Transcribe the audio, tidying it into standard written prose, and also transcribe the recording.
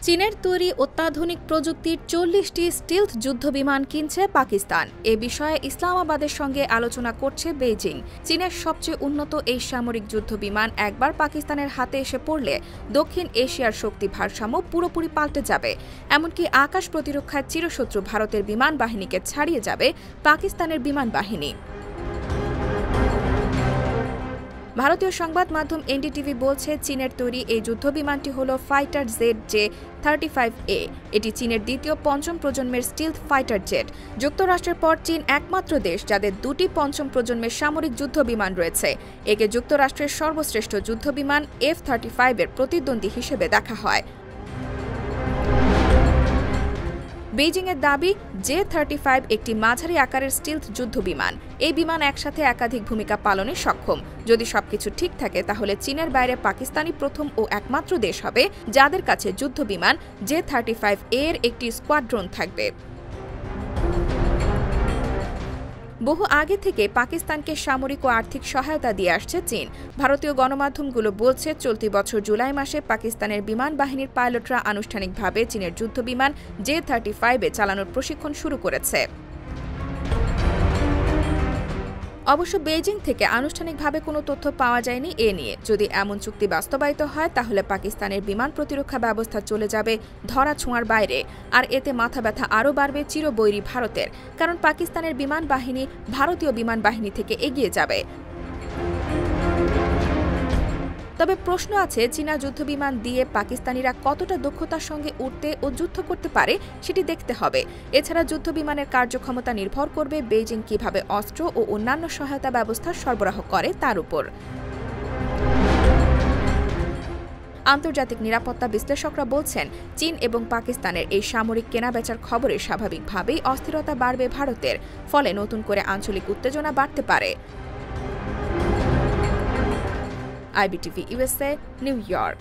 চীনের তৈরি অত্যাধুনিক প্রযুক্তির ৪০টি স্টিলথ যুদ্ধবিমান কিনছে পাকিস্তান। এ বিষয়ে ইসলামাবাদের সঙ্গে আলোচনা করছে বেইজিং। চীনের সবচেয়ে উন্নত এই সামরিক যুদ্ধবিমান একবার পাকিস্তানের হাতে এসে পড়লে দক্ষিণ এশিয়ার শক্তি ভারসাম্য পুরোপুরি পাল্টে যাবে। এমনকি আকাশ প্রতিরক্ষার চিরশত্রু ভারতের বিমান বাহিনীকে ছাড়িয়ে যাবে পাকিস্তানের বিমান বাহিনী। ভারতীয় সংবাদ মাধ্যম এনডিটিভি বলছে, চীনের তৈরি এই যুদ্ধবিমানটি হল ফাইটার ZJ-35A। এটি চীনের দ্বিতীয় পঞ্চম প্রজন্মের স্টিলথ ফাইটার জেট। যুক্তরাষ্ট্রের পর চীন একমাত্র দেশ যাদের দুটি পঞ্চম প্রজন্মের সামরিক যুদ্ধবিমান রয়েছে। একে যুক্তরাষ্ট্রের সর্বশ্রেষ্ঠ যুদ্ধবিমান F-35 এর প্রতিদ্বন্দ্বী হিসেবে দেখা হয়। বেইজিংয়ের দাবি, J-35 একটি মাঝারি আকারের স্টিলথ যুদ্ধবিমান। এই বিমান একসাথে একাধিক ভূমিকা পালনে সক্ষম। যদি সবকিছু ঠিক থাকে তাহলে চীনের বাইরে পাকিস্তানি প্রথম ও একমাত্র দেশ হবে যাদের কাছে যুদ্ধবিমান J-35A এর একটি স্কোয়াড্রন থাকবে। বহু আগে থেকে পাকিস্তানকে সামরিক ও আর্থিক সহায়তা দিয়ে আসছে চীন। ভারতীয় গণমাধ্যমগুলো বলছে, চলতি বছর জুলাই মাসে পাকিস্তানের বিমান বাহিনীর পাইলটরা আনুষ্ঠানিকভাবে চীনের যুদ্ধবিমান J-35 চালানোর প্রশিক্ষণ শুরু করেছে। অবশ্য বেইজিং থেকে আনুষ্ঠানিকভাবে কোনো তথ্য পাওয়া যায়নি এ নিয়ে। যদি এমন চুক্তি বাস্তবায়িত হয় তাহলে পাকিস্তানের বিমান প্রতিরক্ষা ব্যবস্থা চলে যাবে ধরাছোঁয়ার বাইরে। আর এতে মাথা ব্যথা আরও বাড়বে চিরবৈরী ভারতের, কারণ পাকিস্তানের বিমান বাহিনী ভারতীয় বিমান বাহিনী থেকে এগিয়ে যাবে। তবে প্রশ্ন আছে, চীনা যুদ্ধবিমান দিয়ে পাকিস্তানিরা কতটা দক্ষতার সঙ্গে উঠতে ও যুদ্ধ করতে পারে সেটি দেখতে হবে। এছাড়া যুদ্ধবিমানের কার্যক্ষমতা নির্ভর করবে বেইজিং কিভাবে অস্ত্র ও অন্যান্য সহায়তা ব্যবস্থা সরবরাহ করে তার উপর। আন্তর্জাতিক নিরাপত্তা বিশ্লেষকরা বলছেন, চীন এবং পাকিস্তানের এই সামরিক কেনাবেচার খবরে স্বাভাবিকভাবেই অস্থিরতা বাড়বে ভারতের। ফলে নতুন করে আঞ্চলিক উত্তেজনা বাড়তে পারে। IBTV USA, New York।